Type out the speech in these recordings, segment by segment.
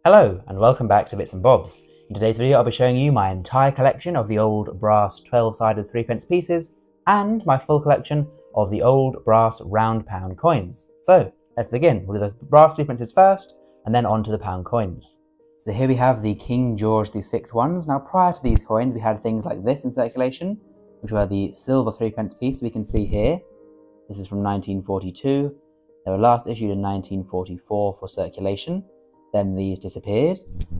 Hello and welcome back to Bits and Bobs. In today's video I'll be showing you my entire collection of the old brass 12-sided threepence pieces and my full collection of the old brass round pound coins. So let's begin. We'll do the brass threepences first and then on to the pound coins. So here we have the King George VI ones. Now prior to these coins we had things like this in circulation, which were the silver threepence piece we can see here. This is from 1942. They were last issued in 1944 for circulation. Then these disappeared,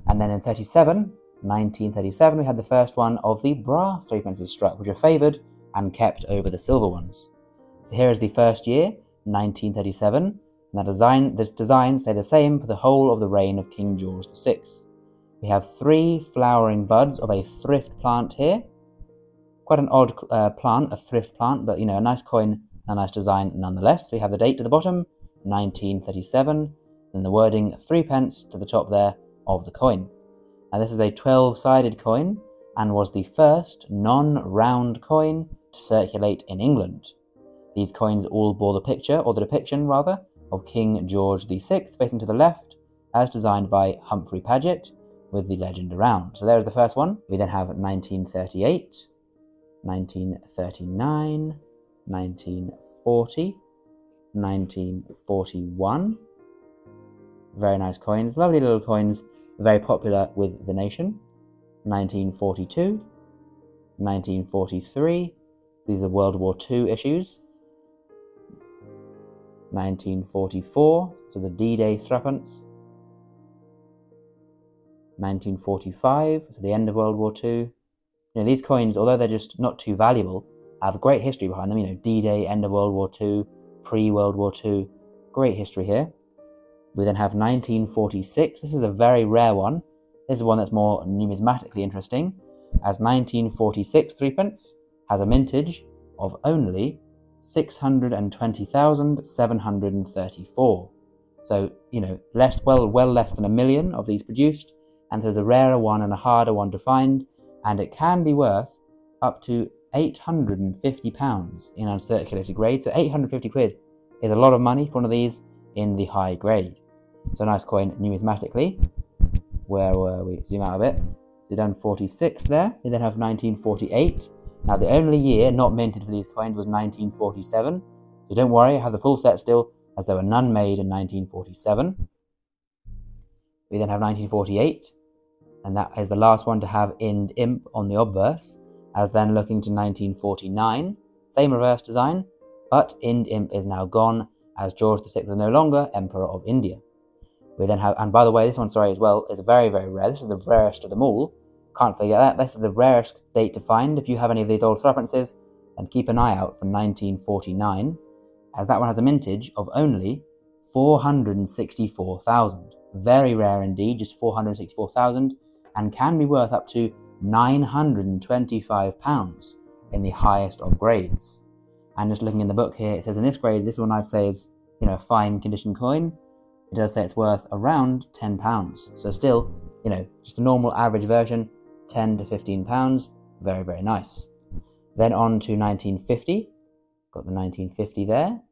and then in 1937, we had the first one of the brass threepences struck, which were favoured and kept over the silver ones. So here is the first year, 1937, and this design stayed the same for the whole of the reign of King George VI. We have 3 flowering buds of a thrift plant here. Quite an odd plant, a thrift plant, but you know, a nice coin, a nice design nonetheless. So we have the date to the bottom, 1937. And the wording 3p to the top there of the coin. Now this is a 12-sided coin and was the first non-round coin to circulate in England. These coins all bore the picture, or the depiction rather, of King George VI facing to the left, as designed by Humphrey Paget, with the legend around. So there's the first one. We then have 1938, 1939, 1940, 1941. Very nice coins, lovely little coins, very popular with the nation. 1942, 1943, these are World War II issues. 1944, so the D-Day threepence. 1945, so the end of World War II. You know, these coins, although they're just not too valuable, have great history behind them. You know, D-Day, end of World War II, pre-World War II, great history here. We then have 1946. This is a very rare one. This is one that's more numismatically interesting, as 1946 threepence has a mintage of only 620,734. So, you know, well less than 1 million of these produced, and so it's a rarer one and a harder one to find, and it can be worth up to £850 in uncirculated grade. So 850 quid is a lot of money for one of these in the high grade. So a nice coin numismatically. Where were we? Zoom out a bit. We've done 46 there. We then have 1948. Now the only year not minted for these coins was 1947. So don't worry, I have the full set still, as there were none made in 1947. We then have 1948, and that is the last one to have Ind Imp on the obverse, as then looking to 1949. Same reverse design, but Ind Imp is now gone, as George VI is no longer Emperor of India. We then have, and by the way, this one, sorry, as well, is very, very rare. This is the rarest of them all. Can't forget that. This is the rarest date to find. If you have any of these old threepences, then keep an eye out for 1949, as that one has a mintage of only 464,000. Very rare indeed, just 464,000, and can be worth up to £925 in the highest of grades. And just looking in the book here, it says in this grade, this one I'd say is, you know, a fine condition coin. It does say it's worth around £10. So still, you know, just a normal average version, £10 to £15. Very, very nice. Then on to 1950. Got the 1950 there.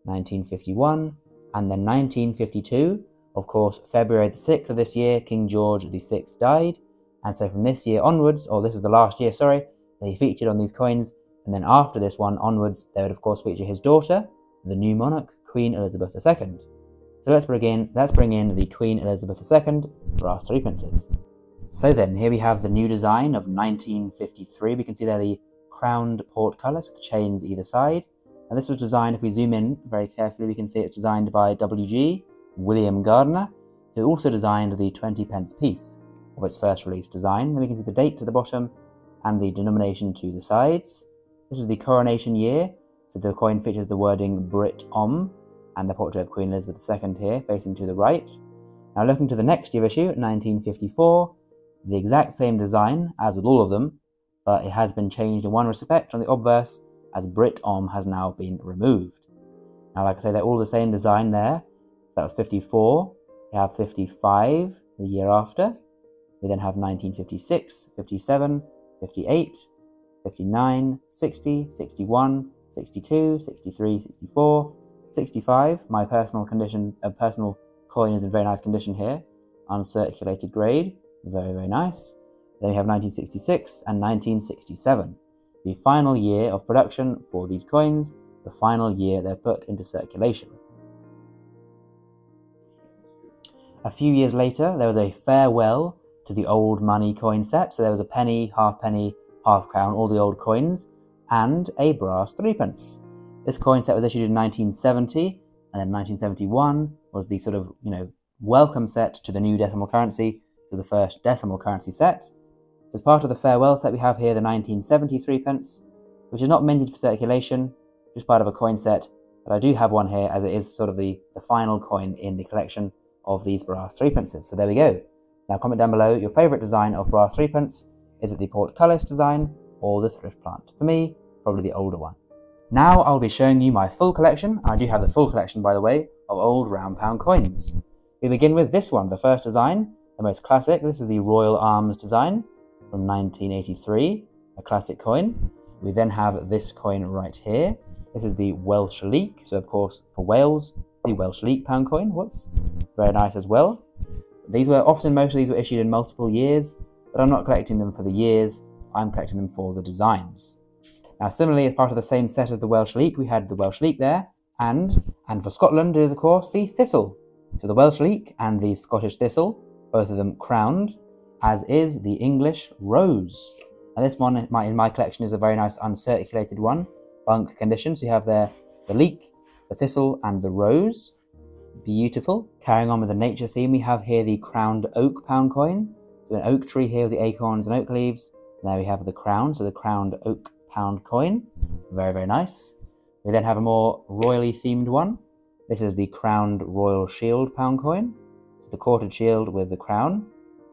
1951. And then 1952. Of course, February the 6th of this year, King George VI died. And so from this year onwards, or this is the last year, sorry, they featured on these coins. And then after this one onwards, they would of course feature his daughter, the new monarch, Queen Elizabeth II. So let's bring in the Queen Elizabeth II brass threepences. So then, here we have the new design of 1953. We can see there the crowned portcullis with chains either side. And this was designed, if we zoom in very carefully, we can see it's designed by W.G. William Gardner, who also designed the 20p piece of its first release design. Then we can see the date to the bottom and the denomination to the sides. This is the coronation year, so the coin features the wording Brit Om, and the portrait of Queen Elizabeth II here, facing to the right. Now looking to the next year issue, 1954, the exact same design as with all of them, but it has been changed in one respect on the obverse, as Brit Om has now been removed. Now like I say, they're all the same design there. That was 54, we have 55 the year after, we then have 1956, 57, 58, 59, 60, 61, 62, 63, 64, 65, my personal coin is in very nice condition here. uncirculated grade. Very, very nice. Then we have 1966 and 1967. The final year of production for these coins, the final year they're put into circulation. A few years later, there was a farewell to the old money coin set. So there was a penny, half crown, all the old coins, and a brass threepence. This coin set was issued in 1970, and then 1971 was the sort of, welcome set to the new decimal currency, to the first decimal currency set. So as part of the farewell set, we have here the 1970 threepence, which is not minted for circulation, just part of a coin set, but I do have one here as it is sort of the final coin in the collection of these brass threepences. So there we go. Now comment down below your favourite design of brass threepence. Is it the portcullis design or the thrift plant? For me, probably the older one. Now I'll be showing you my full collection. I do have the full collection, by the way, of old round pound coins. We begin with this one, the first design, the most classic. This is the Royal Arms design from 1983, a classic coin. We then have this coin right here. This is the Welsh leek, so of course for Wales, the Welsh leek pound coin. Whoops, very nice as well. Most of these were issued in multiple years, but I'm not collecting them for the years, I'm collecting them for the designs. Now similarly, as part of the same set as the Welsh leek, we had the Welsh leek there, and for Scotland is of course the thistle. So the Welsh leek and the Scottish thistle, both of them crowned, as is the English rose. And this one in my collection is a very nice uncirculated one, bunk condition. So you have there the leek, the thistle, and the rose. Beautiful. Carrying on with the nature theme, we have here the crowned oak pound coin. So an oak tree here with the acorns and oak leaves. And there we have the crown, so the crowned oak pound coin. Very, very nice. We then have a more royally themed one. This is the crowned royal shield pound coin. So the quartered shield with the crown.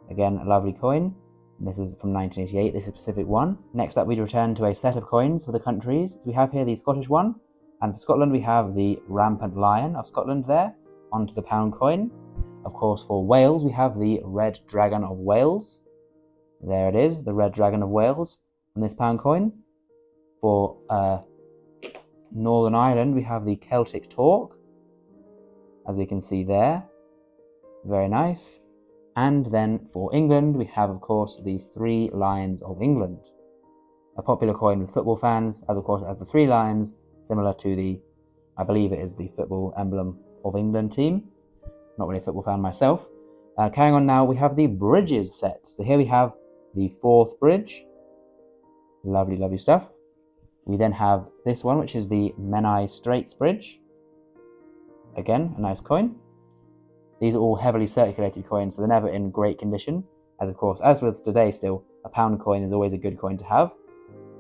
Again, a lovely coin. And this is from 1988, this specific one. Next up, we return to a set of coins for the countries. So we have here the Scottish one. And for Scotland, we have the rampant lion of Scotland there, onto the pound coin. Of course, for Wales, we have the red dragon of Wales. There it is, the red dragon of Wales on this pound coin. For Northern Ireland, we have the Celtic Torque, as we can see there. Very nice. And then for England, we have, of course, the Three Lions of England. A popular coin with football fans, as of course as the Three Lions, similar to the, I believe it is the football emblem of England team. Not really a football fan myself. Carrying on now, we have the bridges set. So here we have the fourth bridge. Lovely, lovely stuff. We then have this one, which is the Menai Straits Bridge. Again, a nice coin. These are all heavily circulated coins, so they're never in great condition. As of course, as with today still, a pound coin is always a good coin to have.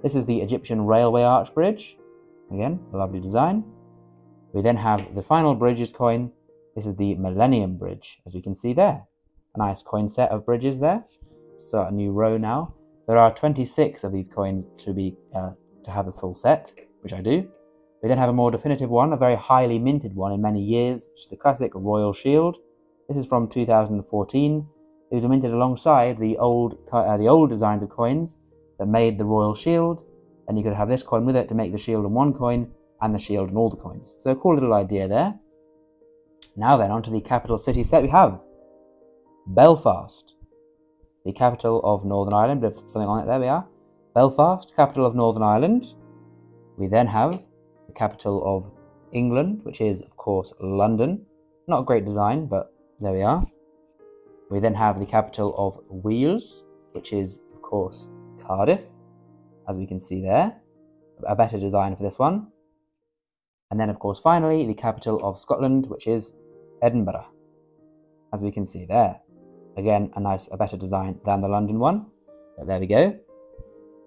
This is the Egyptian Railway Arch Bridge. Again, a lovely design. We then have the final bridges coin. This is the Millennium Bridge, as we can see there. A nice coin set of bridges there. Start a new row now. There are 26 of these coins to have the full set, which I do. We then have a more definitive one, a very highly minted one in many years, which is the classic Royal Shield. This is from 2014. These were minted alongside the old designs of coins that made the Royal Shield. And you could have this coin with it to make the shield in one coin and the shield in all the coins. So a cool little idea there. Now then, onto the capital city set, we have Belfast, the capital of Northern Ireland. Bit of something on it, there we are. Belfast, capital of Northern Ireland. We then have the capital of England, which is, of course, London. Not a great design, but there we are. We then have the capital of Wales, which is, of course, Cardiff, as we can see there. A better design for this one. And then, of course, finally, the capital of Scotland, which is Edinburgh, as we can see there. Again, a better design than the London one, but there we go.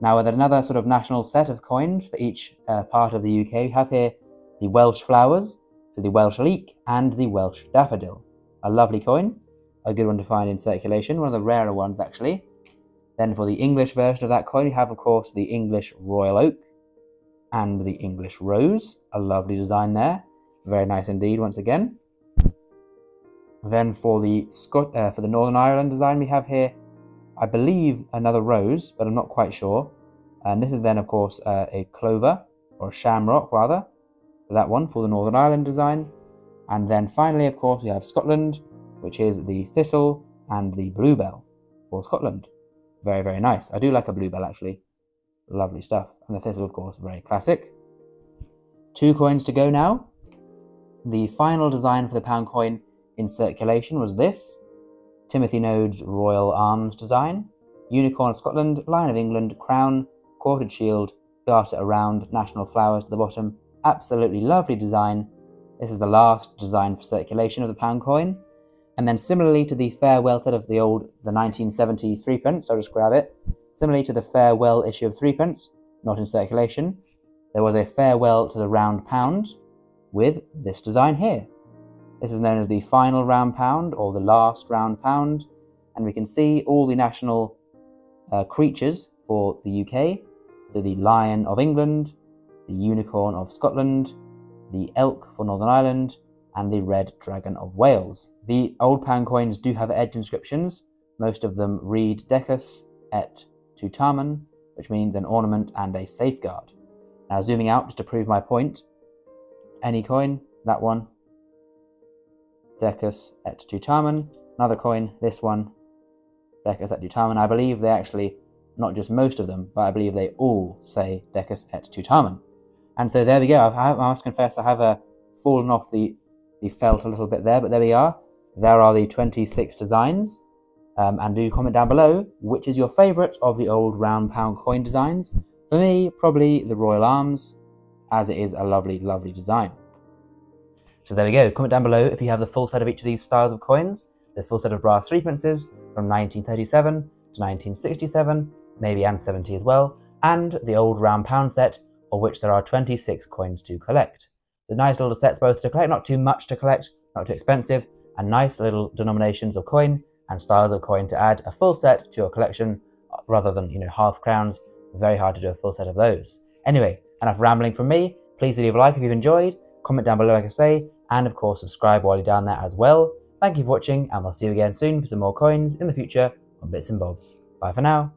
Now, with another sort of national set of coins for each part of the UK, we have here the Welsh flowers, so the Welsh leek and the Welsh daffodil. A lovely coin, a good one to find in circulation, one of the rarer ones actually. Then for the English version of that coin, you have, of course, the English Royal Oak and the English Rose. A lovely design there. Very nice indeed, once again. Then for the Northern Ireland design, we have here, I believe, another rose, but I'm not quite sure. And this is then, of course, a clover, or a shamrock, rather, for that one, for the Northern Ireland design. And then finally, of course, we have Scotland, which is the thistle and the bluebell for Scotland. Very, very nice. I do like a bluebell actually. Lovely stuff. And the thistle, of course, very classic. 2 coins to go now. The final design for the pound coin in circulation was this. Timothy Node's Royal Arms design. Unicorn of Scotland, Lion of England, crown, quartered shield, garter around, national flowers to the bottom. Absolutely lovely design. This is the last design for circulation of the pound coin. And then similarly to the farewell set of the 1970 threepence, I'll just grab it. Similarly to the farewell issue of threepence, not in circulation, there was a farewell to the round pound with this design here. This is known as the final round pound or the last round pound. And we can see all the national creatures for the UK. So the Lion of England, the Unicorn of Scotland, the Elk for Northern Ireland, and the Red Dragon of Wales. The old pound coins do have edge inscriptions. Most of them read Decus et Tutamen, which means an ornament and a safeguard. Now zooming out just to prove my point, any coin, that one, Decus et Tutamen. Another coin, this one, Decus et Tutamen. I believe they actually, not just most of them, but I believe they all say Decus et Tutamen. And so there we go. I must confess I have fallen off the felt a little bit there, but there we are. There are the 26 designs. And do comment down below which is your favourite of the old round pound coin designs. For me, probably the Royal Arms, as it is a lovely, lovely design. So there we go. Comment down below if you have the full set of each of these styles of coins, the full set of brass threepences from 1937 to 1967, maybe and 70 as well, and the old round pound set, of which there are 26 coins to collect. The nice little sets both to collect, not too much to collect, not too expensive, and nice little denominations of coin and styles of coin to add a full set to your collection rather than, half crowns. Very hard to do a full set of those. Anyway, enough rambling from me. Please leave a like if you've enjoyed, comment down below like I say, and of course subscribe while you're down there as well. Thank you for watching, and we'll see you again soon for some more coins in the future on Bits and Bobs. Bye for now.